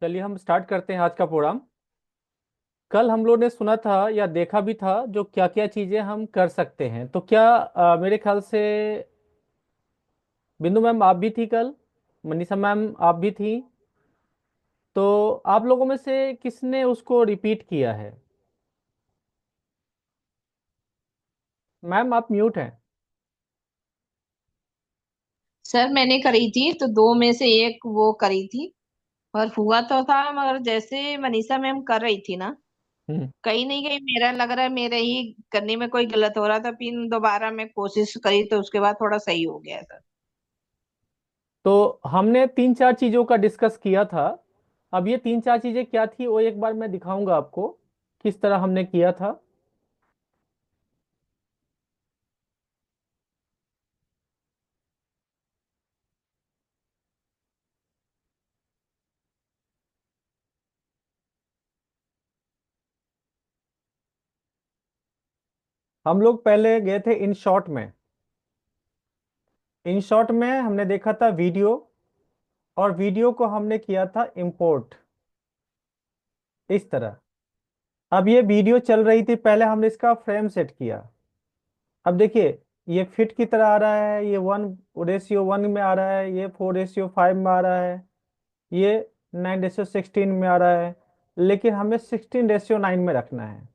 चलिए हम स्टार्ट करते हैं आज का प्रोग्राम। कल हम लोग ने सुना था या देखा भी था जो क्या क्या चीजें हम कर सकते हैं। तो क्या मेरे ख्याल से बिंदु मैम आप भी थी कल, मनीषा मैम आप भी थी। तो आप लोगों में से किसने उसको रिपीट किया है? मैम आप म्यूट हैं। सर मैंने करी थी तो दो में से एक वो करी थी। और हुआ तो था मगर जैसे मनीषा मैम कर रही थी ना, हम्म। कहीं नहीं कहीं मेरा लग रहा है मेरे ही करने में कोई गलत हो रहा था। फिर दोबारा मैं कोशिश करी तो उसके बाद थोड़ा सही हो गया सर। तो हमने तीन चार चीजों का डिस्कस किया था। अब ये तीन चार चीजें क्या थी वो एक बार मैं दिखाऊंगा आपको, किस तरह हमने किया था। हम लोग पहले गए थे इन शॉर्ट में। इन शॉर्ट में हमने देखा था वीडियो, और वीडियो को हमने किया था इंपोर्ट इस तरह। अब ये वीडियो चल रही थी, पहले हमने इसका फ्रेम सेट किया। अब देखिए, ये फिट की तरह आ रहा है, ये 1:1 में आ रहा है, ये 4:5 में आ रहा है, ये 9:16 में आ रहा है। लेकिन हमें 16:9 में रखना है।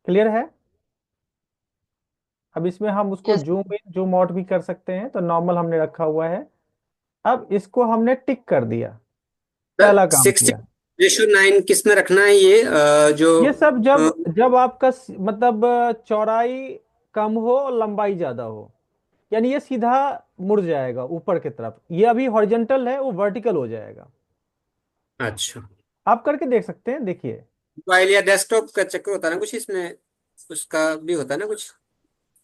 क्लियर है? अब इसमें हम उसको yes. Zoom in zoom out भी कर सकते हैं, तो नॉर्मल हमने रखा हुआ है। अब इसको हमने टिक कर दिया, सर पहला काम किया। 16:9 किस में रखना है ये जो ये सब अ, जब जब आपका मतलब चौड़ाई कम हो और लंबाई ज्यादा हो, यानी ये सीधा मुड़ जाएगा ऊपर की तरफ। ये अभी हॉरिजॉन्टल है, वो वर्टिकल हो जाएगा। अच्छा, आप करके देख सकते हैं, देखिए। मोबाइल या डेस्कटॉप का चक्कर होता है ना कुछ इसमें, उसका भी होता है ना कुछ।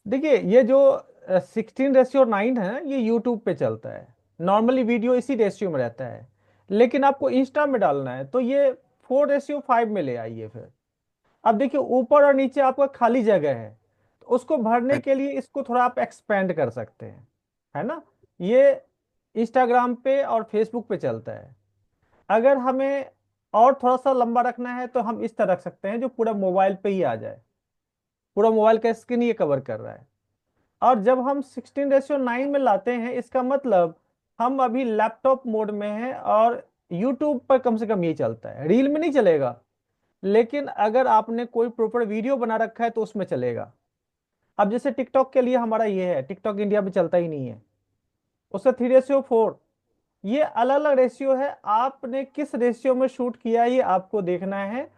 देखिए ये जो 16:9 है, ये यूट्यूब पे चलता है। नॉर्मली वीडियो इसी रेशियो में रहता है। लेकिन आपको इंस्टा में डालना है तो ये 4:5 में ले आइए फिर। अब देखिए ऊपर और नीचे आपका खाली जगह है, तो उसको भरने के लिए इसको थोड़ा आप एक्सपेंड कर सकते हैं, है ना। ये इंस्टाग्राम पे और फेसबुक पे चलता है। अगर हमें और थोड़ा सा लंबा रखना है तो हम इस तरह रख सकते हैं जो पूरा मोबाइल पे ही आ जाए। पूरा मोबाइल का स्क्रीन ये कवर कर रहा है। और जब हम 16:9 में लाते हैं, इसका मतलब हम अभी लैपटॉप मोड में हैं, और यूट्यूब पर कम से कम ये चलता है, रील में नहीं चलेगा। लेकिन अगर आपने कोई प्रॉपर वीडियो बना रखा है तो उसमें चलेगा। अब जैसे टिकटॉक के लिए हमारा ये है, टिकटॉक इंडिया में चलता ही नहीं है, उसका 3:4। ये अलग अलग रेशियो है, आपने किस रेशियो में शूट किया है ये आपको देखना है।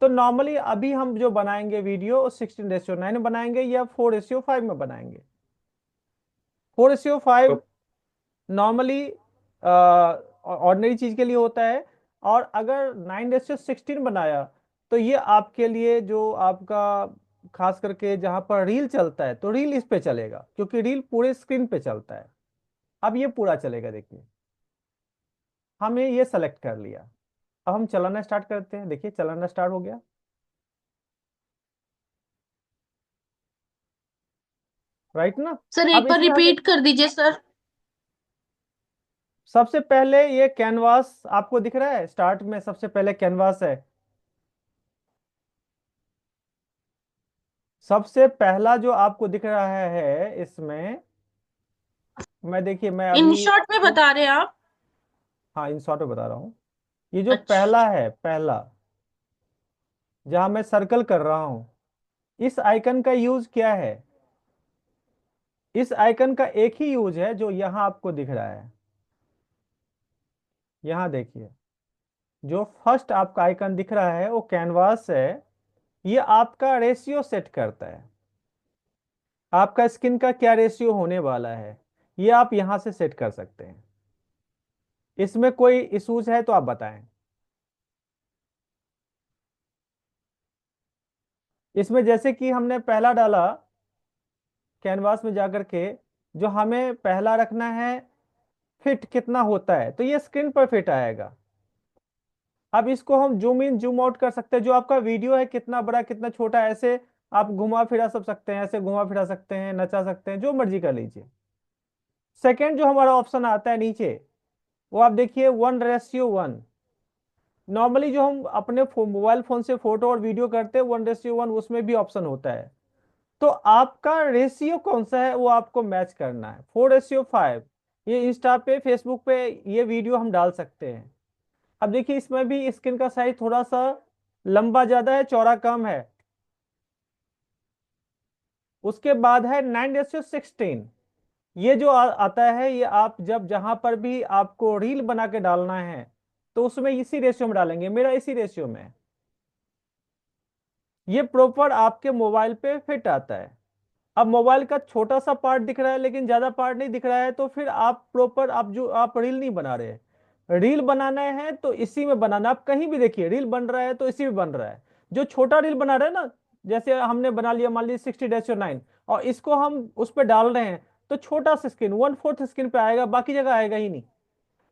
तो नॉर्मली अभी हम जो बनाएंगे वीडियो 16:9 में बनाएंगे या 4:5 में बनाएंगे। 4:5 नॉर्मली ऑर्डिनरी चीज के लिए होता है। और अगर 9:16 बनाया तो ये आपके लिए जो आपका खास करके जहां पर रील चलता है, तो रील इस पे चलेगा, क्योंकि रील पूरे स्क्रीन पे चलता है। अब ये पूरा चलेगा, देखिए। हमने ये सेलेक्ट कर लिया। अब हम चलाना स्टार्ट करते हैं, देखिए चलाना स्टार्ट हो गया। राइट ना। सर अब एक बार इसमें हमें रिपीट कर दीजिए सर। सबसे पहले ये कैनवास आपको दिख रहा है, स्टार्ट में सबसे पहले कैनवास है। सबसे पहला जो आपको दिख रहा है इसमें, मैं देखिए मैं इन अभी शॉर्ट में आपको, बता रहे हैं आप? हाँ इन शॉर्ट में बता रहा हूँ। ये जो अच्छा। पहला है, पहला जहां मैं सर्कल कर रहा हूं, इस आइकन का यूज क्या है? इस आइकन का एक ही यूज है जो यहां आपको दिख रहा है। यहां देखिए, जो फर्स्ट आपका आइकन दिख रहा है वो कैनवास है। ये आपका रेशियो सेट करता है, आपका स्किन का क्या रेशियो होने वाला है, ये आप यहां से सेट कर सकते हैं। इसमें कोई इश्यूज है तो आप बताएं। इसमें जैसे कि हमने पहला डाला कैनवास में जाकर के, जो हमें पहला रखना है फिट कितना होता है, तो ये स्क्रीन पर फिट आएगा। अब इसको हम जूम इन जूम आउट कर सकते हैं, जो आपका वीडियो है कितना बड़ा कितना छोटा, ऐसे आप घुमा फिरा सब सकते हैं, ऐसे घुमा फिरा सकते हैं, नचा सकते हैं, जो मर्जी कर लीजिए। सेकंड जो हमारा ऑप्शन आता है नीचे, वो आप देखिए 1:1। नॉर्मली जो हम अपने मोबाइल फोन से फोटो और वीडियो करते हैं 1:1, उसमें भी ऑप्शन होता है। तो आपका रेशियो कौन सा है वो आपको मैच करना है। 4:5 ये इंस्टा पे, फेसबुक पे ये वीडियो हम डाल सकते हैं। अब देखिए इसमें भी स्क्रीन का साइज थोड़ा सा लंबा ज्यादा है, चौड़ा कम है। उसके बाद है 9:16। ये जो आता है, ये आप जब जहां पर भी आपको रील बना के डालना है तो उसमें इसी रेशियो में डालेंगे, मेरा इसी रेशियो में है। ये प्रॉपर आपके मोबाइल पे फिट आता है। अब मोबाइल का छोटा सा पार्ट दिख रहा है लेकिन ज्यादा पार्ट नहीं दिख रहा है, तो फिर आप प्रॉपर, आप जो आप रील नहीं बना रहे हैं, रील बनाना है तो इसी में बनाना। आप कहीं भी देखिए रील बन रहा है तो इसी में बन रहा है। जो छोटा रील बना रहे हैं ना, जैसे हमने बना लिया मान लीजिए 60:9, और इसको हम उस पर डाल रहे हैं, तो छोटा सा स्क्रीन 1/4 स्क्रीन पे आएगा, बाकी जगह आएगा ही नहीं।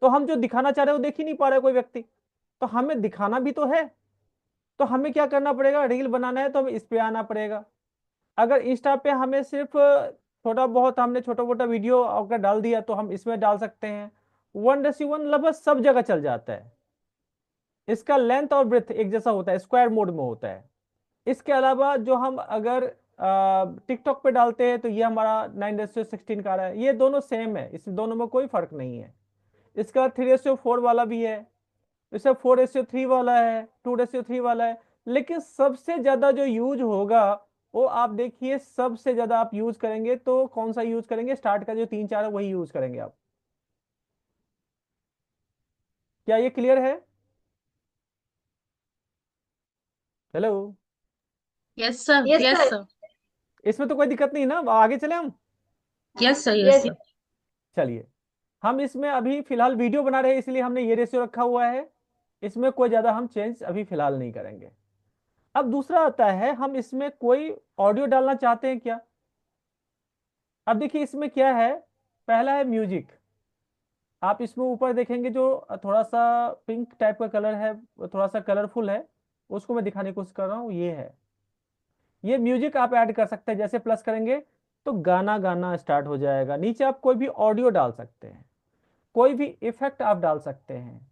तो हम जो दिखाना चाह रहे हैं वो देख ही नहीं पा रहा है कोई व्यक्ति। तो हमें दिखाना भी तो है, तो हमें क्या करना पड़ेगा, रील बनाना है तो हमें इस पे आना पड़ेगा। अगर इंस्टा पे हमें सिर्फ थोड़ा बहुत हमने छोटा मोटा वीडियो अगर डाल दिया तो हम इसमें डाल सकते हैं। 1:1 लगभग सब जगह चल जाता है। इसका लेंथ और ब्रेथ एक जैसा होता है, स्क्वायर मोड में होता है। इसके अलावा जो हम अगर टिकटॉक पे डालते हैं तो ये हमारा 9:16 का आ रहा है। ये दोनों सेम है, इस दोनों में कोई फर्क नहीं है। इसका 3:4 वाला भी है, इसका 4:3 वाला है, 2:3 वाला है। लेकिन सबसे ज्यादा जो यूज होगा वो आप देखिए, सबसे ज्यादा आप यूज करेंगे तो कौन सा यूज करेंगे, स्टार्ट का जो 3 4 है वही यूज करेंगे आप। क्या ये क्लियर है? Hello? Yes sir, yes yes sir. Sir. इसमें तो कोई दिक्कत नहीं ना, आगे चले हम। Yes sir, yes yes. Sir. चलिए, हम इसमें अभी फिलहाल वीडियो बना रहे हैं इसलिए हमने ये रेशियो रखा हुआ है। इसमें कोई ज्यादा हम चेंज अभी फिलहाल नहीं करेंगे। अब दूसरा आता है, हम इसमें कोई ऑडियो डालना चाहते हैं क्या। अब देखिए इसमें क्या है, पहला है म्यूजिक। आप इसमें ऊपर देखेंगे जो थोड़ा सा पिंक टाइप का कलर है, वो थोड़ा सा कलरफुल है, उसको मैं दिखाने की कोशिश कर रहा हूँ, ये है। ये म्यूजिक आप ऐड कर सकते हैं, जैसे प्लस करेंगे तो गाना गाना स्टार्ट हो जाएगा। नीचे आप कोई भी ऑडियो डाल सकते हैं, कोई भी इफेक्ट आप डाल सकते हैं।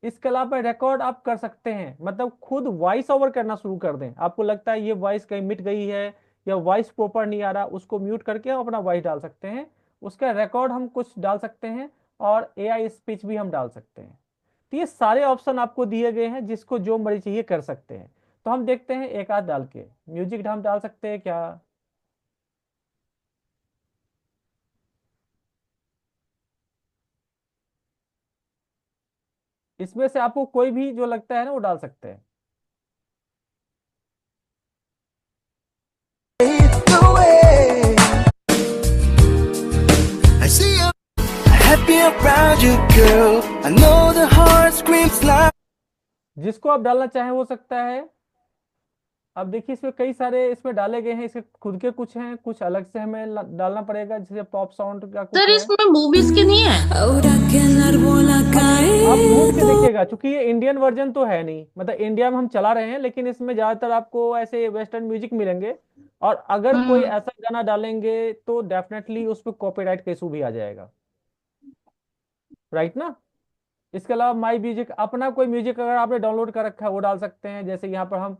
इसके अलावा रिकॉर्ड आप कर सकते हैं, मतलब खुद वॉइस ओवर करना शुरू कर दें। आपको लगता है ये वॉइस कहीं मिट गई है या वॉइस प्रॉपर नहीं आ रहा, उसको म्यूट करके आप अपना वॉइस डाल सकते हैं। उसका रिकॉर्ड हम कुछ डाल सकते हैं, और एआई स्पीच भी हम डाल सकते हैं। तो ये सारे ऑप्शन आपको दिए गए हैं, जिसको जो मर्जी चाहिए कर सकते हैं। तो हम देखते हैं एक आध डाल के, म्यूजिक हम डाल सकते हैं क्या। इसमें से आपको कोई भी जो लगता है ना वो डाल सकते हैं। the way. I see you happy around you, girl. I know the heart screams loud. जिसको आप डालना चाहें हो सकता है। अब देखिए इसमें कई सारे इसमें डाले गए हैं, इसके खुद के कुछ हैं, कुछ अलग से हमें डालना पड़ेगा, जैसे पॉप साउंड का कुछ सर है। इसमें मूवीज के नहीं है? आप ढूंढ के देखिएगा, क्योंकि ये इंडियन वर्जन तो है नहीं, मतलब इंडिया में हम चला रहे हैं, लेकिन इसमें ज्यादातर आपको ऐसे वेस्टर्न म्यूजिक मिलेंगे। और अगर कोई हम्म। ऐसा गाना डालेंगे तो डेफिनेटली उस पर कॉपीराइट का इशू भी आ जाएगा, राइट ना। इसके अलावा माई म्यूजिक, अपना कोई म्यूजिक अगर आपने डाउनलोड कर रखा है वो डाल सकते हैं, जैसे यहाँ पर हम,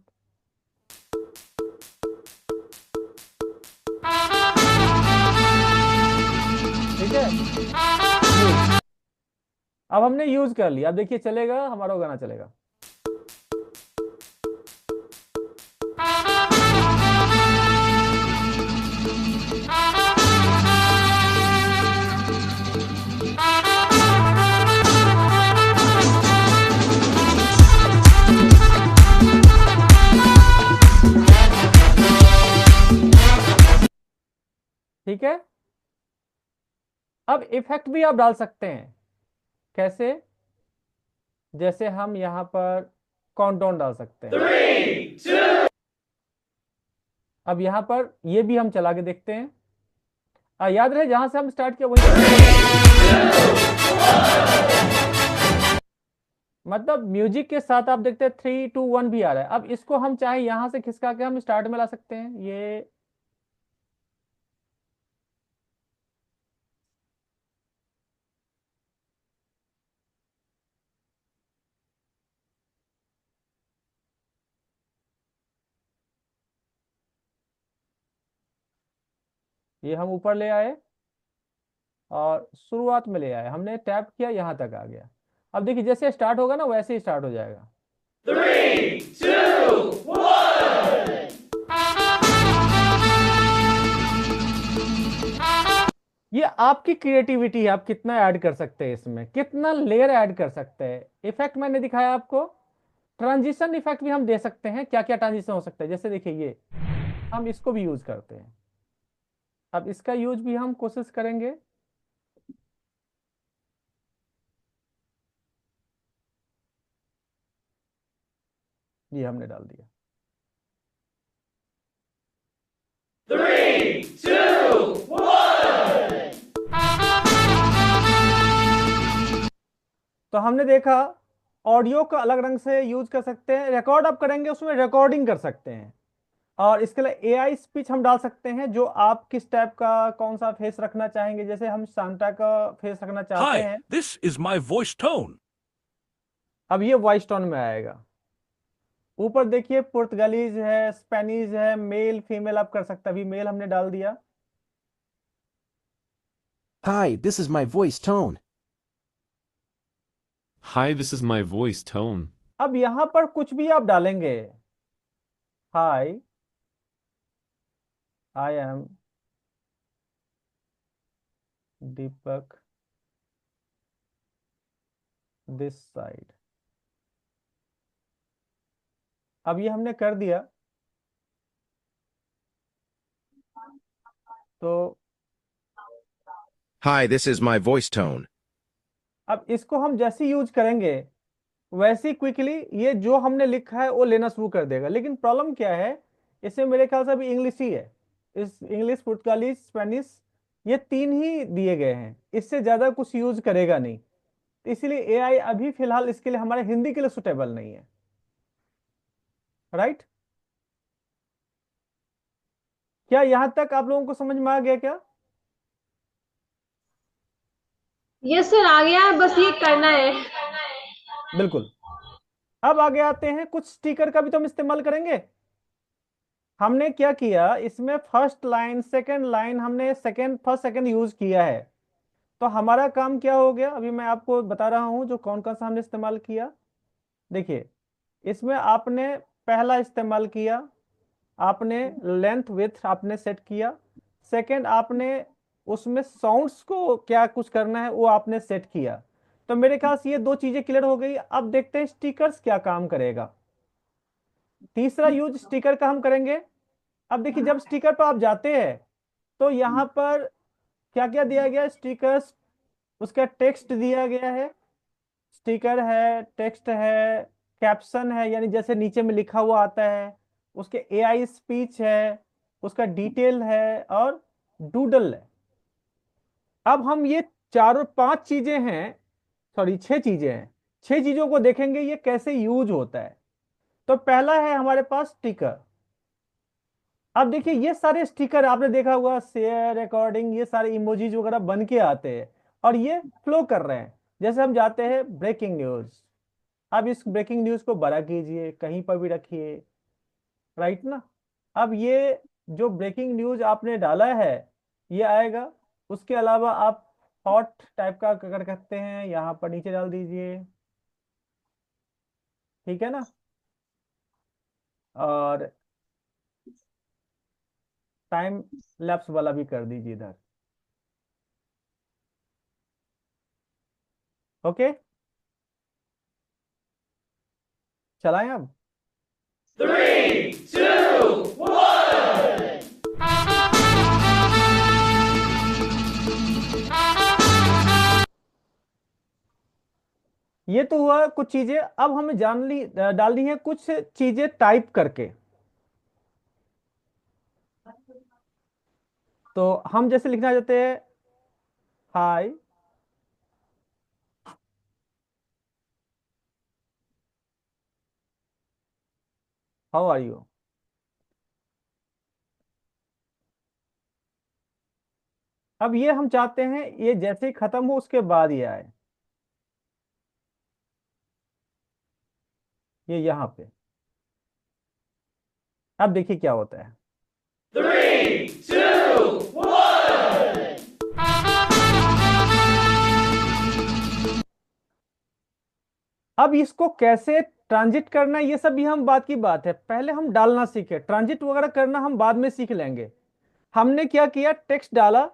ठीक है, यूज। अब हमने यूज कर लिया, अब देखिए चलेगा, हमारा वो गाना चलेगा। ठीक है। अब इफेक्ट भी आप डाल सकते हैं, कैसे, जैसे हम यहाँ पर काउंटडाउन डाल सकते हैं। अब यहाँ पर ये भी हम चला के देखते हैं। याद रहे जहां से हम स्टार्ट किया वहीं से मतलब म्यूजिक के साथ आप देखते हैं 3 2 1 भी आ रहा है। अब इसको हम चाहे यहां से खिसका के हम स्टार्ट में ला सकते हैं, ये ये हम ऊपर ले आए और शुरुआत में ले आए, हमने टैप किया, यहां तक आ गया। अब देखिए जैसे स्टार्ट होगा ना वैसे ही स्टार्ट हो जाएगा। 3, 2, 1. ये आपकी क्रिएटिविटी है, आप कितना ऐड कर सकते हैं, इसमें कितना लेयर ऐड कर सकते हैं। इफेक्ट मैंने दिखाया आपको, ट्रांजिशन इफेक्ट भी हम दे सकते हैं, क्या क्या ट्रांजिशन हो सकता है। जैसे देखिए ये हम इसको भी यूज करते हैं, अब इसका यूज भी हम कोशिश करेंगे। ये हमने डाल दिया। 3, 2, 1. तो हमने देखा ऑडियो को अलग रंग से यूज कर सकते हैं, रिकॉर्ड आप करेंगे उसमें रिकॉर्डिंग कर सकते हैं, और इसके लिए एआई स्पीच हम डाल सकते हैं, जो आप किस टाइप का कौन सा फेस रखना चाहेंगे। जैसे हम सांता का फेस रखना चाहते Hi, हैं, this is my voice tone. अब ये वॉइस टोन में आएगा। ऊपर देखिए पुर्तगालीज है, स्पेनिश है, मेल फीमेल आप कर सकते हैं, अभी मेल हमने डाल दिया। Hi, this is my voice tone. Hi, this is my voice tone. अब यहां पर कुछ भी आप डालेंगे, hi I am Deepak this side, अब ये हमने कर दिया। तो Hi, this is my voice tone. अब इसको हम जैसे यूज करेंगे वैसे ही क्विकली ये जो हमने लिखा है वो लेना शुरू कर देगा। लेकिन प्रॉब्लम क्या है, इसमें मेरे ख्याल से अभी इंग्लिश ही है, इस इंग्लिश पुर्तगाली स्पेनिश ये तीन ही दिए गए हैं, इससे ज्यादा कुछ यूज करेगा नहीं। इसलिए एआई अभी फिलहाल इसके लिए हमारे हिंदी के लिए सुटेबल नहीं है, राइट। क्या यहां तक आप लोगों को समझ में आ गया क्या? यस सर, आ गया है, बस ये करना है। बिल्कुल। अब आगे आते हैं, कुछ स्टिकर का भी तो हम इस्तेमाल करेंगे। हमने क्या किया, इसमें फर्स्ट लाइन सेकंड लाइन हमने फर्स्ट सेकंड यूज किया है। तो हमारा काम क्या हो गया, अभी मैं आपको बता रहा हूं जो कौन कौन सा हमने इस्तेमाल किया। देखिए इसमें आपने पहला इस्तेमाल किया, आपने लेंथ विड्थ आपने सेट किया। सेकंड आपने उसमें साउंड्स को क्या कुछ करना है वो आपने सेट किया। तो मेरे ख्याल से ये दो चीजें क्लियर हो गई। अब देखते हैं स्टिकर्स क्या काम करेगा। तीसरा यूज स्टिकर का हम करेंगे। अब देखिए जब स्टिकर पर आप जाते हैं तो यहाँ पर क्या क्या दिया गया है, स्टिकर्स, उसका टेक्स्ट दिया गया है, स्टिकर है, टेक्स्ट है, कैप्शन है, यानी जैसे नीचे में लिखा हुआ आता है, उसके एआई स्पीच है, उसका डिटेल है, और डूडल है। अब हम ये चारों पांच चीजें हैं, सॉरी छह चीजें हैं, छह चीजों को देखेंगे ये कैसे यूज होता है। तो पहला है हमारे पास स्टिकर। अब देखिए ये सारे स्टिकर आपने देखा होगा, शेयर रिकॉर्डिंग, ये सारे इमोजीज वगैरह बन के आते हैं और ये फ्लो कर रहे हैं। जैसे हम जाते हैं ब्रेकिंग न्यूज, अब इस ब्रेकिंग न्यूज को बड़ा कीजिए, कहीं पर भी रखिए, राइट ना। अब ये जो ब्रेकिंग न्यूज आपने डाला है ये आएगा। उसके अलावा आप हॉट टाइप का कर सकते हैं, यहाँ पर नीचे डाल दीजिए, ठीक है ना। और टाइम लैप्स वाला भी कर दीजिए इधर, ओके। चलाएं अब। 3, 2, 1. ये तो हुआ कुछ चीजें, अब हमें डालनी है कुछ चीजें टाइप करके। तो हम जैसे लिखना चाहते हैं, हाय हाउ आर यू। अब ये हम चाहते हैं ये जैसे ही खत्म हो उसके बाद ये आए, ये यहां पे। अब देखिए क्या होता है, 3, 2, 1. अब इसको कैसे ट्रांजिट करना है ये सब भी हम बात की बात है, पहले हम डालना सीखे, ट्रांजिट वगैरह करना हम बाद में सीख लेंगे। हमने क्या किया, टेक्स्ट डाला,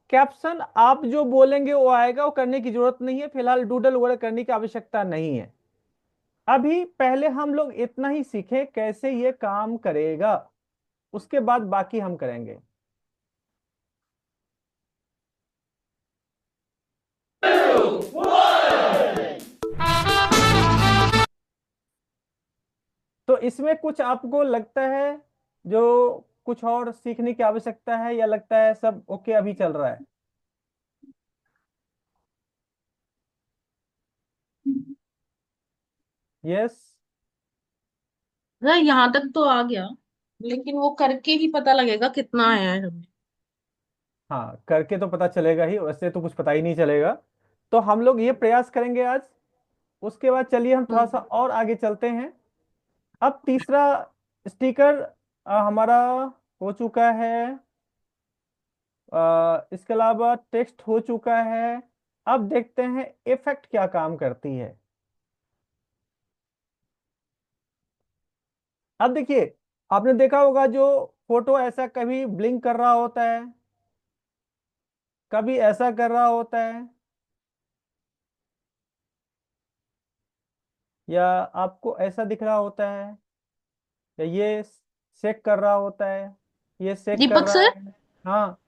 कैप्शन आप जो बोलेंगे वो आएगा, वो करने की जरूरत नहीं है, फिलहाल डूडल वगैरह करने की आवश्यकता नहीं है। अभी पहले हम लोग इतना ही सीखें कैसे ये काम करेगा, उसके बाद बाकी हम करेंगे। 2, 1. तो इसमें कुछ आपको लगता है जो कुछ और सीखने की आवश्यकता है, या लगता है सब ओके अभी चल रहा है? यस। यहाँ तक तो आ गया, लेकिन वो करके ही पता लगेगा कितना आया है हमें। हाँ, करके तो पता चलेगा ही, वैसे तो कुछ पता ही नहीं चलेगा। तो हम लोग ये प्रयास करेंगे आज। उसके बाद चलिए हम थोड़ा सा और आगे चलते हैं। अब तीसरा स्टिकर हमारा हो चुका है, इसके अलावा टेक्स्ट हो चुका है। अब देखते हैं इफेक्ट क्या काम करती है। अब देखिए, आपने देखा होगा जो फोटो ऐसा कभी ब्लिंक कर रहा होता है, कभी ऐसा कर रहा होता है, या आपको ऐसा दिख रहा होता है, या ये शेक कर रहा होता है, ये शेक कर दीपक रहा सर, है। हाँ,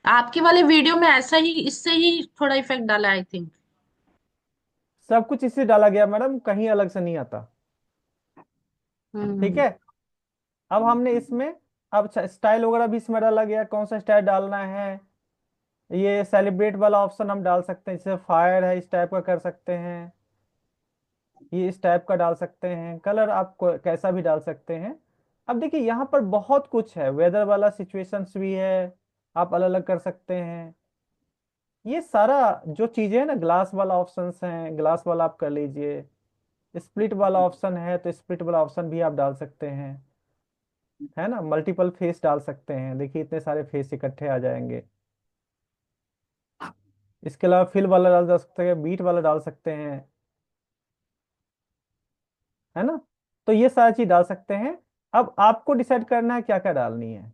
आपके वाले वीडियो में ऐसा ही, इससे ही थोड़ा इफेक्ट डाला आई थिंक। सब कुछ इससे डाला गया मैडम, कहीं अलग से नहीं आता। ठीक हम्म। है। अब हमने इसमें, अब स्टाइल वगैरह भी इसमें डाला गया, कौन सा स्टाइल डालना है। ये सेलिब्रेट वाला ऑप्शन हम डाल सकते हैं, जैसे फायर है इस टाइप का कर सकते हैं, ये इस टाइप का डाल सकते हैं, कलर आप कैसा भी डाल सकते हैं। अब देखिए यहाँ पर बहुत कुछ है, वेदर वाला सिचुएशंस भी है, आप अलग अलग कर सकते हैं। ये सारा जो चीजें है ना, ग्लास वाला ऑप्शंस हैं, ग्लास वाला आप कर लीजिए। स्प्लिट वाला ऑप्शन है तो स्प्लिट वाला ऑप्शन भी आप डाल सकते हैं, है ना। मल्टीपल फेस डाल सकते हैं, देखिए इतने सारे फेस इकट्ठे आ जाएंगे। इसके अलावा फिल वाला डाल सकते हैं, बीट वाला डाल सकते हैं, है ना। तो ये सारी चीज डाल सकते हैं। अब आपको डिसाइड करना है क्या क्या डालनी है।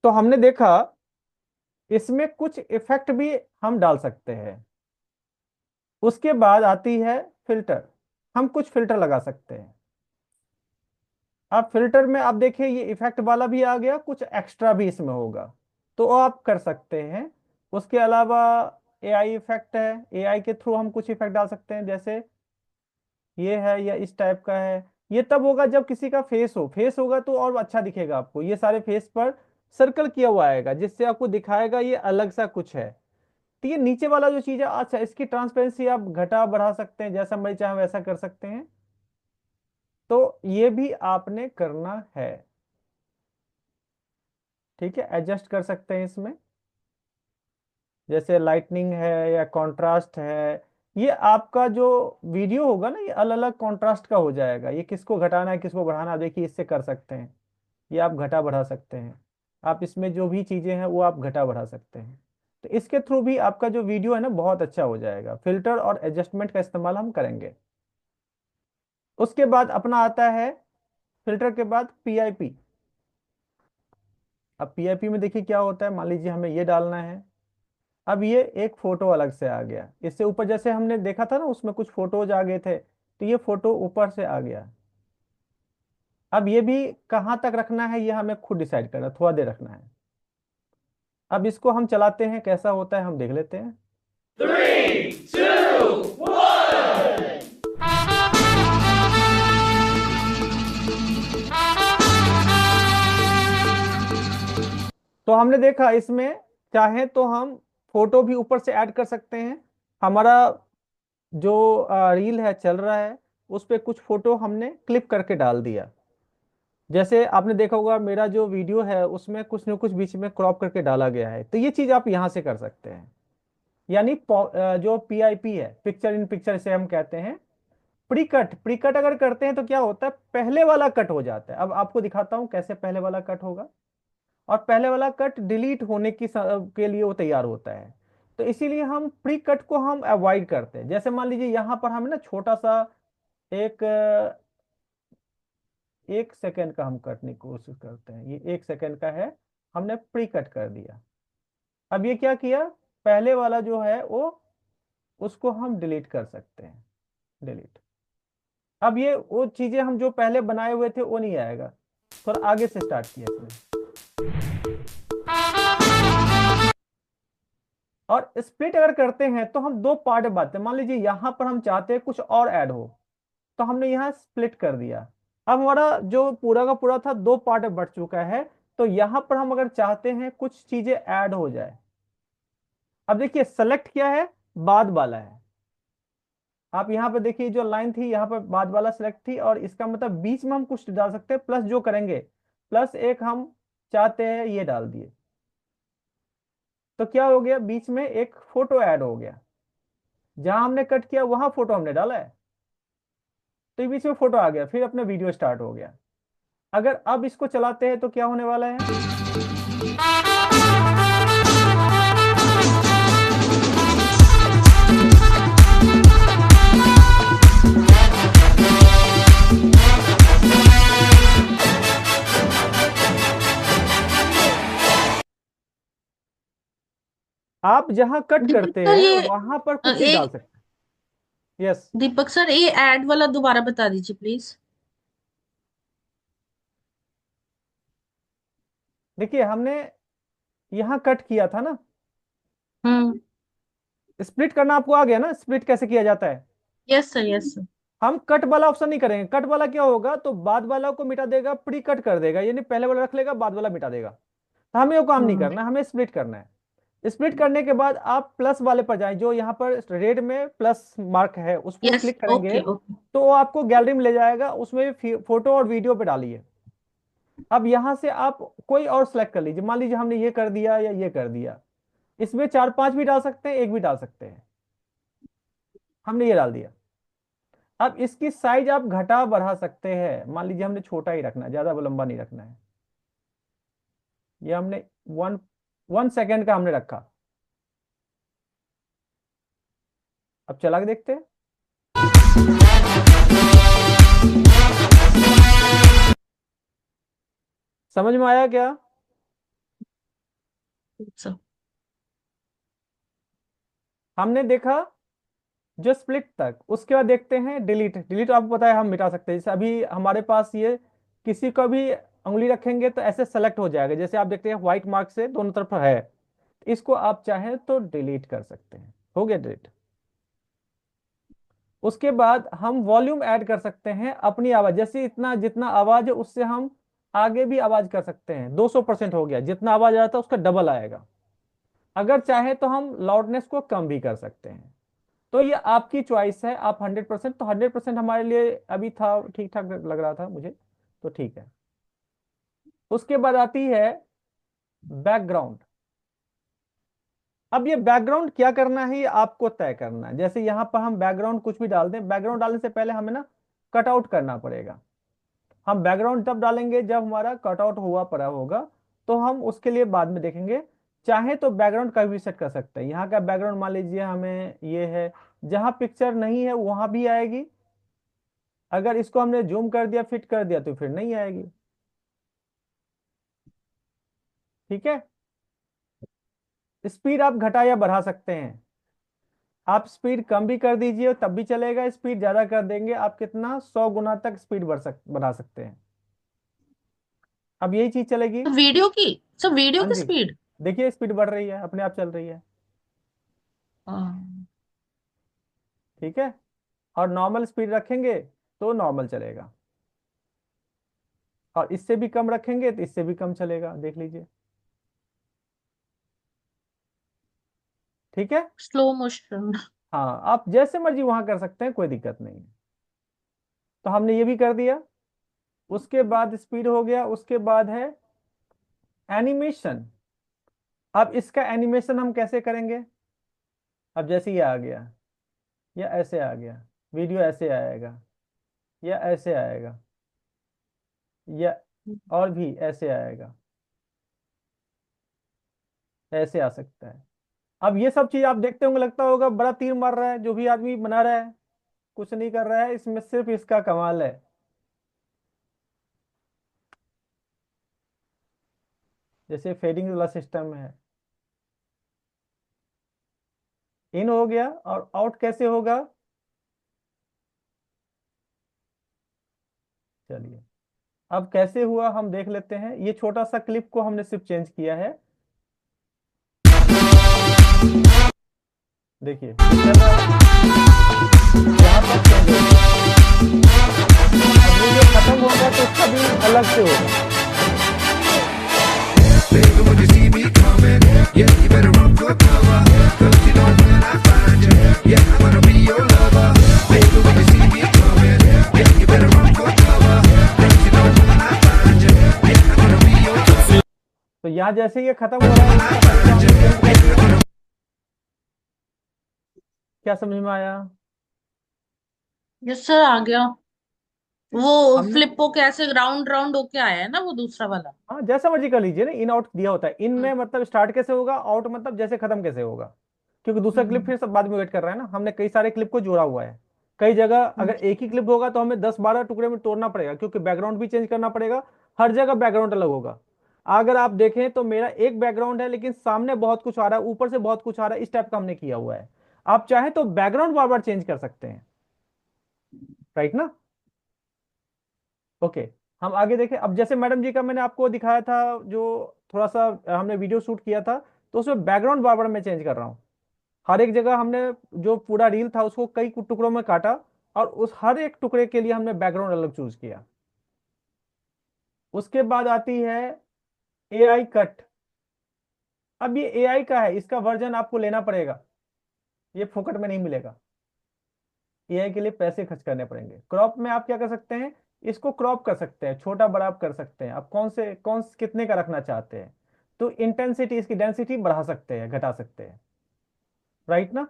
तो हमने देखा इसमें कुछ इफेक्ट भी हम डाल सकते हैं। उसके बाद आती है फिल्टर, हम कुछ फिल्टर लगा सकते हैं। अब फिल्टर में आप देखिए ये इफेक्ट वाला भी आ गया, कुछ एक्स्ट्रा भी इसमें होगा, तो वो आप कर सकते हैं। उसके अलावा एआई इफेक्ट है, एआई के थ्रू हम कुछ इफेक्ट डाल सकते हैं, जैसे ये है या इस टाइप का है। ये तब होगा जब किसी का फेस हो, फेस होगा तो और अच्छा दिखेगा आपको, ये सारे फेस पर सर्कल किया हुआ आएगा, जिससे आपको दिखाएगा ये अलग सा कुछ है। तो ये नीचे वाला जो चीज है, अच्छा इसकी ट्रांसपेरेंसी आप घटा बढ़ा सकते हैं, जैसा मैं चाहे वैसा कर सकते हैं। तो ये भी आपने करना है, ठीक है, एडजस्ट कर सकते हैं इसमें, जैसे लाइटनिंग है या कंट्रास्ट है। ये आपका जो वीडियो होगा ना, ये अलग अलग कंट्रास्ट का हो जाएगा, ये किसको घटाना है किसको बढ़ाना है, देखिए इससे कर सकते हैं। ये आप घटा बढ़ा सकते हैं, आप इसमें जो भी चीजें हैं वो आप घटा बढ़ा सकते हैं। तो इसके थ्रू भी आपका जो वीडियो है ना बहुत अच्छा हो जाएगा। फिल्टर और एडजस्टमेंट का इस्तेमाल हम करेंगे। उसके बाद अपना आता है फिल्टर के बाद पीआईपी। अब पीआईपी में देखिए क्या होता है, मान लीजिए हमें ये डालना है। अब ये एक फोटो अलग से आ गया, इससे ऊपर जैसे हमने देखा था ना उसमें कुछ फोटोज आ गए थे, तो ये फोटो ऊपर से आ गया। अब ये भी कहाँ तक रखना है ये हमें खुद डिसाइड करना, थोड़ा देर रखना है। अब इसको हम चलाते हैं, कैसा होता है हम देख लेते हैं। 3, 2, 1. तो हमने देखा इसमें चाहे तो हम फोटो भी ऊपर से ऐड कर सकते हैं। हमारा जो रील है चल रहा है, उस पर कुछ फोटो हमने क्लिप करके डाल दिया। जैसे आपने देखा होगा मेरा जो वीडियो है उसमें कुछ न कुछ बीच में क्रॉप करके डाला गया है, तो ये चीज आप यहाँ से कर सकते हैं। यानी जो PIP है, पिक्चर इन पिक्चर से हम कहते हैं। प्री कट अगर करते हैं तो क्या होता है, पहले वाला कट हो जाता है। अब आपको दिखाता हूं कैसे पहले वाला कट होगा। और पहले वाला कट डिलीट होने के लिए वो तैयार होता है। तो इसीलिए हम प्री कट को हम अवॉइड करते हैं। जैसे मान लीजिए यहाँ पर हमें ना छोटा सा एक 1 सेकेंड का हम कटने की कोशिश करते हैं, ये 1 सेकेंड का है, हमने प्री कट कर दिया। अब ये क्या किया, पहले वाला जो है वो उसको हम डिलीट कर सकते हैं, डिलीट। अब ये वो चीजें हम जो पहले बनाए हुए थे वो नहीं आएगा, थोड़ा आगे से स्टार्ट किया इसमें। और स्प्लिट अगर करते हैं तो हम दो पार्ट में बांटते हैं। मान लीजिए यहां पर हम चाहते हैं कुछ और ऐड हो, तो हमने यहाँ स्प्लिट कर दिया। अब हमारा जो पूरा का पूरा था दो पार्ट में बट चुका है। तो यहां पर हम अगर चाहते हैं कुछ चीजें ऐड हो जाए, अब देखिए सेलेक्ट किया है, बाद वाला है। आप यहाँ पे देखिए जो लाइन थी यहाँ पर बाद वाला सेलेक्ट थी, और इसका मतलब बीच में हम कुछ डाल सकते हैं। प्लस जो करेंगे, प्लस एक हम चाहते हैं ये डाल दिए, तो क्या हो गया, बीच में एक फोटो ऐड हो गया। जहां हमने कट किया वहां फोटो हमने डाला है, तो ये बीच में फोटो आ गया, फिर अपना वीडियो स्टार्ट हो गया। अगर अब इसको चलाते हैं तो क्या होने वाला है, आप जहां कट दीपक करते सर हैं ये वहां पर कुछ भी डाल एक सकते हैं। यस, दीपक सर ये ऐड वाला दोबारा बता दीजिए प्लीज। देखिए हमने यहां कट किया था ना, हम्म। स्प्लिट करना आपको आ गया ना, स्प्लिट कैसे किया जाता है। Yes sir, yes sir. हम कट वाला ऑप्शन नहीं करेंगे। कट वाला क्या होगा, तो बाद वाला को मिटा देगा, प्री कट कर देगा, यानी पहले वाला रख लेगा, बाद वाला मिटा देगा। तो हमें वो काम नहीं हाँ। करना, हमें स्प्लिट करना है। स्प्लिट करने के बाद आप प्लस वाले पर जाएं, जो यहाँ पर रेड में प्लस मार्क है उसको यस, क्लिक करेंगे, ओके ओके। तो वो आपको गैलरी में ले जाएगा, उसमें फोटो और वीडियो पे डालिए। अब यहां से आप कोई और सेलेक्ट कर लीजिए। मान लीजिए हमने ये कर दिया या ये कर दिया, इसमें 4 5 भी डाल सकते हैं, एक भी डाल सकते हैं। हमने ये डाल दिया। अब इसकी साइज आप घटा बढ़ा सकते हैं। मान लीजिए हमने छोटा ही रखना है, ज्यादा लंबा नहीं रखना है। ये हमने 1 सेकेंड का हमने रखा। अब चला के देखते हैं। समझ में आया क्या। सर हमने देखा जो स्प्लिट तक, उसके बाद देखते हैं डिलीट। डिलीट आपको पता है हम मिटा सकते हैं। जैसे अभी हमारे पास ये किसी का भी उंगली रखेंगे तो ऐसे सेलेक्ट हो जाएगा, जैसे आप देखते हैं व्हाइट मार्क से दोनों तरफ है। इसको आप चाहें तो डिलीट कर सकते हैं। हो गया डिलीट। उसके बाद हम वॉल्यूम ऐड कर सकते हैं अपनी आवाज, जैसे इतना जितना आवाज है उससे हम आगे भी आवाज कर सकते हैं। 200% हो गया, जितना आवाज आता है उसका डबल आएगा। अगर चाहे तो हम लाउडनेस को कम भी कर सकते हैं। तो ये आपकी चॉइस है। आप 100%, तो 100% हमारे लिए अभी था, ठीक ठाक लग रहा था मुझे, तो ठीक है। उसके बाद आती है बैकग्राउंड। अब ये बैकग्राउंड क्या करना है ये आपको तय करना है। जैसे यहाँ पर हम बैकग्राउंड कुछ भी डाल दें, बैकग्राउंड डालने से पहले हमें ना कट आउट करना पड़ेगा। हम बैकग्राउंड तब डालेंगे जब हमारा कट आउट हुआ पड़ा होगा, तो हम उसके लिए बाद में देखेंगे। चाहे तो बैकग्राउंड का भी सेट कर सकते हैं। यहाँ का बैकग्राउंड मान लीजिए हमें ये है, जहां पिक्चर नहीं है वहां भी आएगी। अगर इसको हमने जूम कर दिया, फिट कर दिया, तो फिर नहीं आएगी। ठीक है। स्पीड आप घटा या बढ़ा सकते हैं। आप स्पीड कम भी कर दीजिए तब भी चलेगा, स्पीड ज्यादा कर देंगे आप कितना 100 गुना तक स्पीड बढ़ा सकते हैं। अब यही चीज चलेगी। वीडियो की सर, वीडियो हाँ की जी, स्पीड। देखिए स्पीड बढ़ रही है, अपने आप चल रही है। हाँ। ठीक है। और नॉर्मल स्पीड रखेंगे तो नॉर्मल चलेगा, और इससे भी कम रखेंगे तो इससे भी कम चलेगा, देख लीजिए। ठीक है। Slow motion. हाँ, आप जैसे मर्जी वहां कर सकते हैं, कोई दिक्कत नहीं है। तो हमने ये भी कर दिया। उसके बाद स्पीड हो गया, उसके बाद है एनिमेशन। अब इसका एनिमेशन हम कैसे करेंगे? अब जैसे ये आ गया, या ऐसे आ गया, वीडियो ऐसे आएगा, या ऐसे आएगा, या और भी ऐसे आएगा, ऐसे आ सकता है। अब ये सब चीज आप देखते होंगे, लगता होगा बड़ा तीर मार रहा है जो भी आदमी बना रहा है, कुछ नहीं कर रहा है, इसमें सिर्फ इसका कमाल है। जैसे फेडिंग वाला सिस्टम है, इन हो गया, और आउट कैसे होगा? चलिए, अब कैसे हुआ हम देख लेते हैं। ये छोटा सा क्लिप को हमने सिर्फ चेंज किया है। देखिए चल रहा है, यहाँ पर चेंज हो गया। अब ये जो खत्म होगा तो उसका भी अलग से होगा। तो यहाँ जैसे ये खत्म हो रहा है, इसका तरीका हमने change कर दिया। क्या समझ में आया? यस सर, आ गया। वो हमने, फ्लिप होके ऐसे राउंड राउंड होके आया है ना, वो दूसरा वाला। हाँ जैसा मर्जी कर लीजिए ना, इन आउट दिया होता है। इन हम्म। में मतलब स्टार्ट कैसे होगा, आउट मतलब जैसे खत्म कैसे होगा। क्योंकि दूसरा क्लिप हम्म। फिर सब बाद में वेट कर रहा है ना, हमने कई सारे क्लिप को जोड़ा हुआ है। कई जगह हम्म। अगर एक ही क्लिप होगा तो हमें 10-12 टुकड़े में तोड़ना पड़ेगा, क्योंकि बैकग्राउंड भी चेंज करना पड़ेगा। हर जगह बैकग्राउंड अलग होगा। अगर आप देखें तो मेरा एक बैकग्राउंड है, लेकिन सामने बहुत कुछ आ रहा है, ऊपर से बहुत कुछ आ रहा है, इस टाइप का हमने किया हुआ है। आप चाहें तो बैकग्राउंड बार बार चेंज कर सकते हैं, राइट ना? ओके, हम आगे देखें। अब जैसे मैडम जी का मैंने आपको दिखाया था, जो थोड़ा सा हमने वीडियो शूट किया था, तो उसमें बैकग्राउंड बार बार मैं चेंज कर रहा हूँ। हर एक जगह हमने जो पूरा रील था उसको कई टुकड़ों में काटा, और उस हर एक टुकड़े के लिए हमने बैकग्राउंड अलग चूज किया। उसके बाद आती है एआई कट। अब ये एआई का है, इसका वर्जन आपको लेना पड़ेगा, ये फोकट में नहीं मिलेगा। एआई के लिए पैसे खर्च करने पड़ेंगे। क्रॉप में आप क्या कर सकते हैं, इसको क्रॉप कर सकते हैं, छोटा बड़ा आप कर सकते हैं। आप कितने का रखना चाहते हैं, तो इंटेंसिटी, इसकी डेंसिटी बढ़ा सकते हैं, घटा सकते हैं, राइट ना?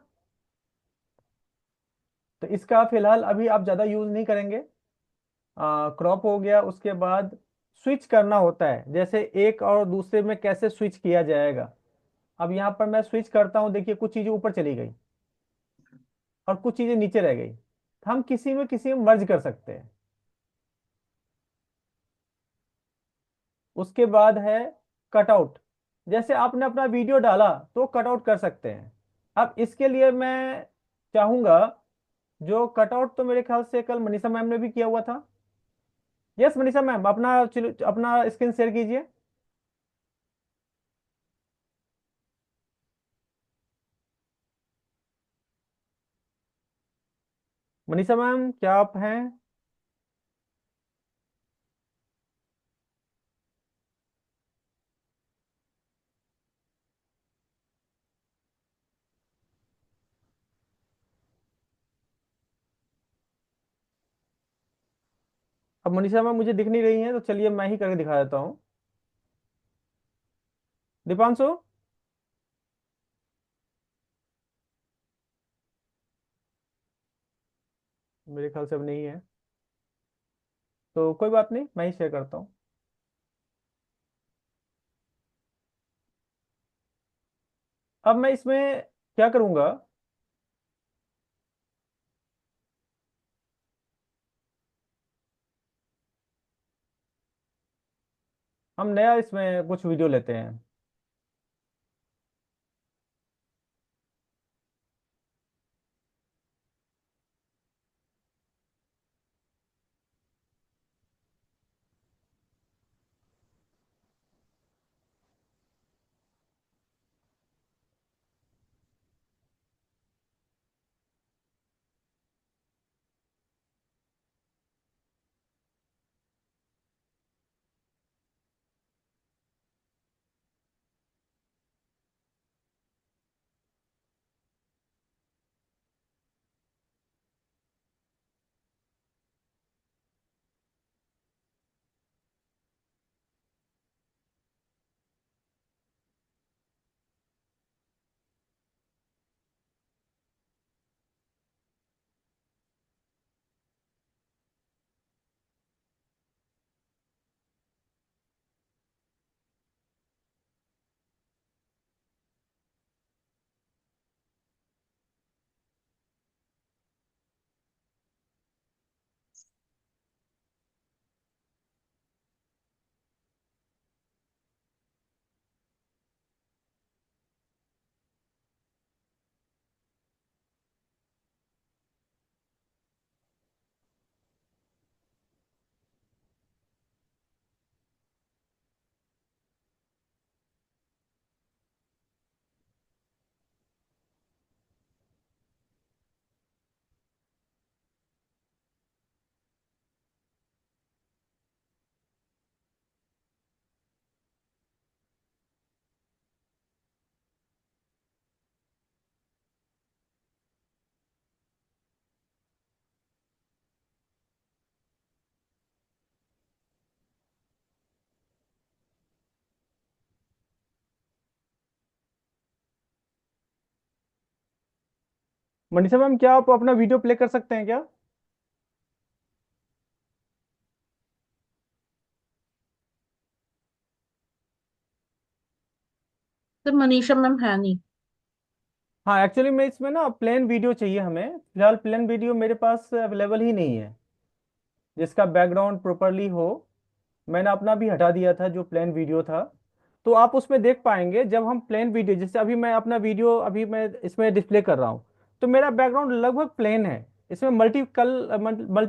तो इसका फिलहाल अभी आप ज्यादा यूज नहीं करेंगे। क्रॉप हो गया, उसके बाद स्विच करना होता है, जैसे एक और दूसरे में कैसे स्विच किया जाएगा। अब यहाँ पर मैं स्विच करता हूँ, देखिए कुछ चीजें ऊपर चली गई और कुछ चीजें नीचे रह गई, तो हम किसी में मर्ज कर सकते हैं। उसके बाद है कटआउट। जैसे आपने अपना वीडियो डाला तो कटआउट कर सकते हैं। अब इसके लिए मैं चाहूंगा, जो कटआउट तो मेरे ख्याल से कल मनीषा मैम ने भी किया हुआ था। यस मनीषा मैम, अपना स्क्रीन शेयर कीजिए। मनीषा मैम, क्या आप हैं? अब मनीषा मैम मुझे दिख नहीं रही हैं, तो चलिए मैं ही करके दिखा देता हूँ। दीपांशु, मेरे ख्याल से अब नहीं है, तो कोई बात नहीं, मैं ही शेयर करता हूँ। अब मैं इसमें क्या करूंगा, हम नया इसमें कुछ वीडियो लेते हैं। मनीषा मैम, क्या आप अपना वीडियो प्ले कर सकते हैं क्या? सर मनीषा मैम है नहीं। हाँ, एक्चुअली मैं इसमें ना प्लेन वीडियो चाहिए हमें। फिलहाल प्लेन वीडियो मेरे पास अवेलेबल ही नहीं है जिसका बैकग्राउंड प्रॉपरली हो। मैंने अपना भी हटा दिया था जो प्लेन वीडियो था। तो आप उसमें देख पाएंगे जब हम प्लेन वीडियो, जैसे अभी मैं अपना वीडियो अभी मैं इसमें डिस्प्ले कर रहा हूँ, तो मेरा बैकग्राउंड लगभग प्लेन है। इसमें मल्टी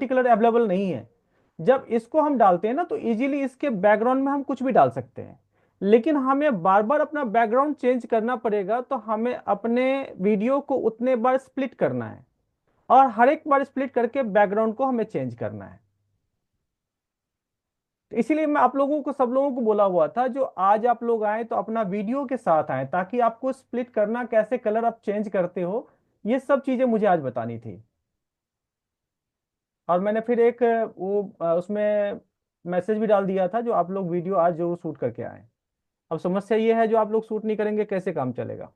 कलर अवेलेबल नहीं है। जब इसको हम डालते हैं ना तो इजीली इसके बैकग्राउंड में हम कुछ भी डाल सकते हैं। लेकिन हमें बार बार अपना बैकग्राउंड चेंज करना पड़ेगा, तो हमें अपने वीडियो को उतने बार स्प्लिट करना है और हर एक बार स्प्लिट करके बैकग्राउंड को हमें चेंज करना है। तो इसीलिए मैं आप लोगों को, सब लोगों को बोला हुआ था जो आज आप लोग आए तो अपना वीडियो के साथ आए, ताकि आपको स्प्लिट करना, कैसे कलर आप चेंज करते हो, ये सब चीजें मुझे आज बतानी थी। और मैंने फिर एक उसमें मैसेज भी डाल दिया था जो आप लोग वीडियो आज जरूर शूट करके आए। अब समस्या ये है, जो आप लोग शूट नहीं करेंगे कैसे काम चलेगा?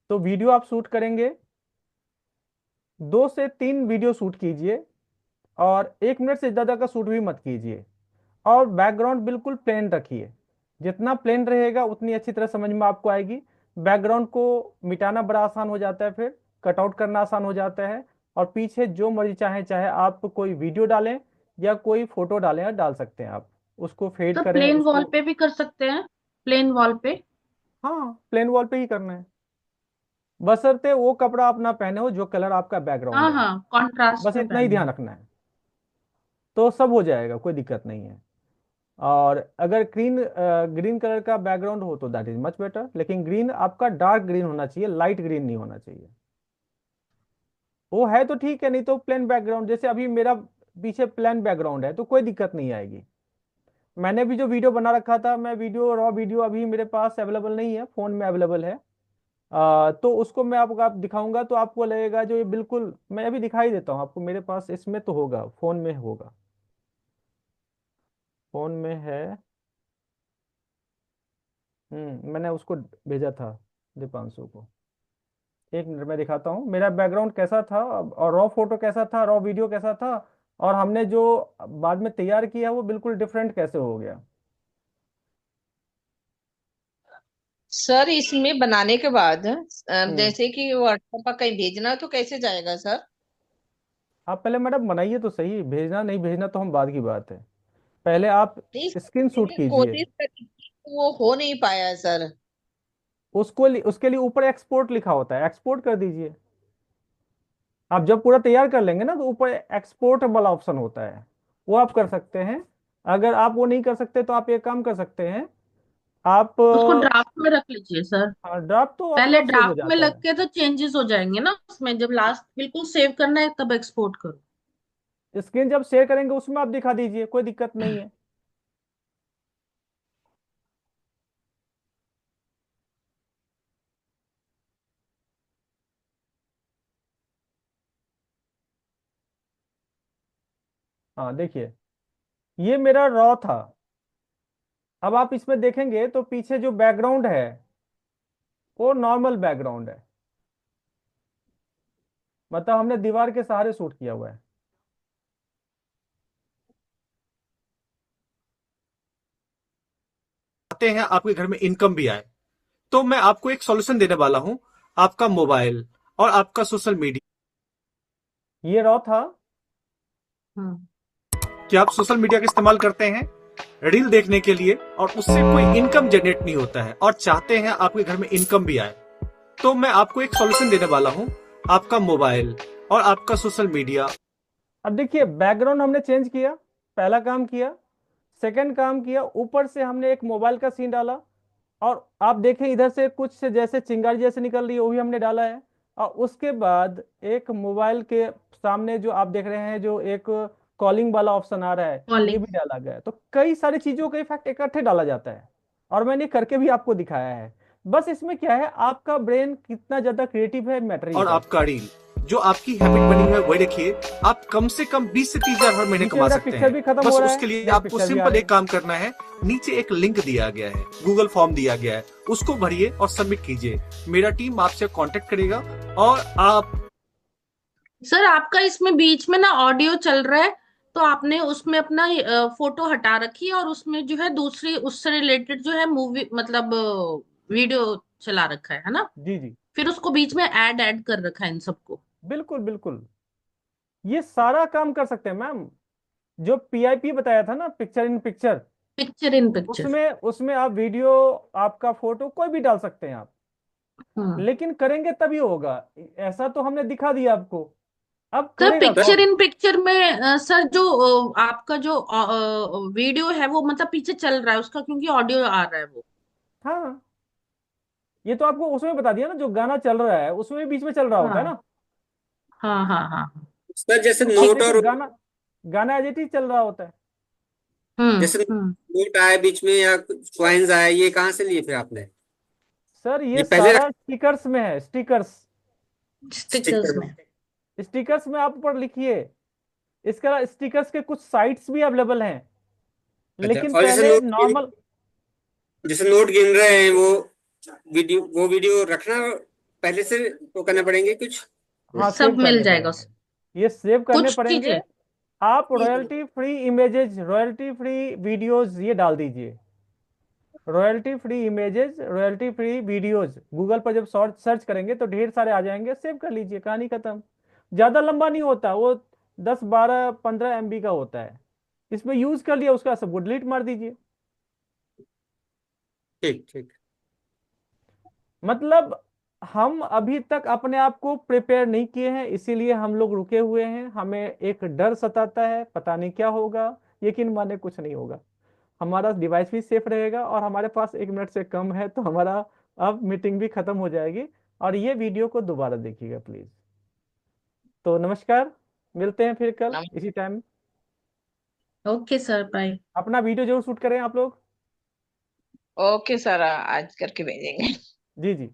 तो वीडियो आप शूट करेंगे, 2 से 3 वीडियो शूट कीजिए और 1 मिनट से ज़्यादा का शूट भी मत कीजिए। और बैकग्राउंड बिल्कुल प्लेन रखिए। जितना प्लेन रहेगा उतनी अच्छी तरह समझ में आपको आएगी। बैकग्राउंड को मिटाना बड़ा आसान हो जाता है, फिर कटआउट करना आसान हो जाता है। और पीछे जो मर्जी चाहे चाहे आप कोई वीडियो डालें या कोई फोटो डालें, या डाल सकते हैं आप, उसको फेड सर करें प्लेन वॉल उसको। पे भी कर सकते हैं, प्लेन वॉल पे। हाँ, प्लेन वॉल पे ही करना है, बशर्ते वो कपड़ा अपना पहने हो जो कलर आपका बैकग्राउंड हाँ है। हाँ, कॉन्ट्रास्ट बस में इतना ही पहनना ध्यान है। रखना है, तो सब हो जाएगा, कोई दिक्कत नहीं है। और अगर ग्रीन ग्रीन कलर का बैकग्राउंड हो तो दैट इज मच बेटर, लेकिन ग्रीन आपका डार्क ग्रीन होना चाहिए, लाइट ग्रीन नहीं होना चाहिए। वो है तो ठीक है, नहीं तो प्लेन बैकग्राउंड, जैसे अभी मेरा पीछे प्लेन बैकग्राउंड है तो कोई दिक्कत नहीं आएगी। मैंने भी जो वीडियो बना रखा था, मैं वीडियो, रॉ वीडियो अभी मेरे पास अवेलेबल नहीं है, फोन में अवेलेबल है। तो उसको मैं आपको आप दिखाऊंगा तो आपको लगेगा जो ये बिल्कुल, मैं अभी दिखाई देता हूँ आपको, मेरे पास इसमें तो होगा, फोन में होगा, फोन में है। मैंने उसको भेजा था दीपांशु को। 1 मिनट में दिखाता हूँ मेरा बैकग्राउंड कैसा था, और रॉ फोटो कैसा था, रॉ वीडियो कैसा था, और हमने जो बाद में तैयार किया वो बिल्कुल डिफरेंट कैसे हो गया। सर इसमें बनाने के बाद हम्म जैसे कि व्हाट्सएप पर कहीं भेजना है तो कैसे जाएगा सर? आप पहले मैडम बनाइए तो सही, भेजना नहीं भेजना तो हम बाद की बात है। पहले आप नहीं, स्क्रीन शॉट मैंने कीजिए। कोशिश करी थी, तो वो हो नहीं पाया है सर। उसके लिए ऊपर एक्सपोर्ट लिखा होता है, एक्सपोर्ट कर दीजिए। आप जब पूरा तैयार कर लेंगे ना तो ऊपर एक्सपोर्ट वाला ऑप्शन होता है, वो आप कर सकते हैं। अगर आप वो नहीं कर सकते तो आप एक काम कर सकते हैं, आप उसको ड्राफ्ट में रख लीजिए सर। ड्राफ्ट तो अपने पहले आप सेव हो ड्राफ्ट में जाता लग है। के तो चेंजेस हो जाएंगे ना उसमें, जब लास्ट बिल्कुल सेव करना है तब एक्सपोर्ट करो। स्क्रीन जब शेयर करेंगे उसमें आप दिखा दीजिए, कोई दिक्कत नहीं है। हाँ देखिए, ये मेरा रॉ था। अब आप इसमें देखेंगे तो पीछे जो बैकग्राउंड है वो नॉर्मल बैकग्राउंड है, मतलब हमने दीवार के सहारे शूट किया हुआ है। चाहते हैं आपके घर में इनकम भी आए, तो मैं आपको एक सॉल्यूशन देने वाला हूं। आपका मोबाइल और आपका सोशल मीडिया, ये रॉ था। क्या आप सोशल मीडिया का इस्तेमाल करते हैं रील देखने के लिए, और उससे कोई इनकम जनरेट नहीं होता है, और चाहते हैं आपके घर में इनकम भी आए, तो मैं आपको एक सॉल्यूशन देने वाला हूं। आपका मोबाइल और आपका सोशल मीडिया। अब देखिए, बैकग्राउंड हमने चेंज किया, पहला काम किया। सेकंड काम किया, ऊपर से हमने एक मोबाइल का सीन डाला, और आप देखें इधर से कुछ से जैसे चिंगारी जैसे निकल रही है, वो भी हमने डाला है। और उसके बाद एक मोबाइल के सामने जो आप देख रहे हैं, जो एक कॉलिंग वाला ऑप्शन आ रहा है, ये कॉलिंग। भी डाला गया है। तो कई सारी चीजों का इफेक्ट इकट्ठे डाला जाता है, और मैंने करके भी आपको दिखाया है। बस इसमें क्या है, आपका ब्रेन कितना ज्यादा क्रिएटिव है मैटर ही और करता है। आपका रील जो आपकी हैबिट बनी हुई है वही रखिए। आप कम से कम 20 से 30 हजार हर महीने नीचे कमा मेरा सकते पिक्चर भी हैं। खत्म बस हो रहा है, उसके लिए मेरा आपको पिक्चर भी आ सिंपल रहा एक काम करना है, नीचे एक लिंक दिया गया है, गूगल फॉर्म दिया गया है, उसको भरिए और सबमिट कीजिए। मेरा टीम आपसे कांटेक्ट करेगा और आप सर आपका इसमें बीच में ना ऑडियो चल रहा है, तो आपने उसमें अपना फोटो हटा रखी है और उसमें जो है दूसरी उससे रिलेटेड जो है मूवी मतलब वीडियो चला रखा है ना? जी जी, फिर उसको बीच में ऐड कर रखा है इन सबको। बिल्कुल बिल्कुल, ये सारा काम कर सकते हैं मैम। जो पीआईपी बताया था ना, picture in picture, picture in picture. उसमें उसमें आप वीडियो, आपका फोटो कोई भी डाल सकते हैं आप, हाँ लेकिन करेंगे तभी होगा। ऐसा तो हमने दिखा दिया आपको, अब सर, करेगा पिक्चर कौन? इन पिक्चर में सर जो आपका जो वीडियो है वो मतलब पीछे चल रहा है उसका, क्योंकि ऑडियो आ रहा है वो। हाँ, ये तो आपको उसमें बता दिया ना, जो गाना चल रहा है उसमें भी बीच में चल रहा होता है हाँ ना। हाँ हाँ हाँ। सर जैसे तो आप नोट देखिए, और गाना गाना एज इट इज चल रहा होता है। जैसे नोट आया बीच में या कुछ कॉइन्स आया, ये कहाँ से लिए फिर आपने? सर ये ये पहले सारा स्टिकर्स में है, स्टिकर्स। स्टिकर्स स्टिकर में। स्टिकर्स में आप ऊपर लिखिए। इसके अलावा स्टिकर्स के कुछ साइट्स भी अवेलेबल हैं, अच्छा, लेकिन और पहले नॉर्मल। जैसे नोट गिन रहे हैं वो वीडियो रखना पहले से वो करना पड़ेंगे कुछ? हाँ, सब सेव मिल करने जाएगा पड़ेंगे, ये सेव करने कुछ पड़ेंगे। चीजें। आप royalty free images, royalty free videos ये डाल दीजिए। Royalty free images, royalty free videos, Google पर जब सर्च करेंगे तो ढेर सारे आ जाएंगे, सेव कर लीजिए, कहानी खत्म। ज्यादा लंबा नहीं होता वो, 10 12 15 MB का होता है। इसमें यूज कर लिया, उसका सबको डिलीट मार दीजिए। ठीक ठीक। मतलब हम अभी तक अपने आप को प्रिपेयर नहीं किए हैं, इसीलिए हम लोग रुके हुए हैं। हमें एक डर सताता है, पता नहीं क्या होगा। यकीन माने कुछ नहीं होगा, हमारा डिवाइस भी सेफ रहेगा, और हमारे पास 1 मिनट से कम है, तो हमारा अब मीटिंग भी खत्म हो जाएगी। और ये वीडियो को दोबारा देखिएगा प्लीज। तो नमस्कार, मिलते हैं फिर कल इसी टाइम। Okay sir, bye. अपना वीडियो जरूर शूट करें आप लोग। ओके सर, आज करके भेजेंगे। जी जी।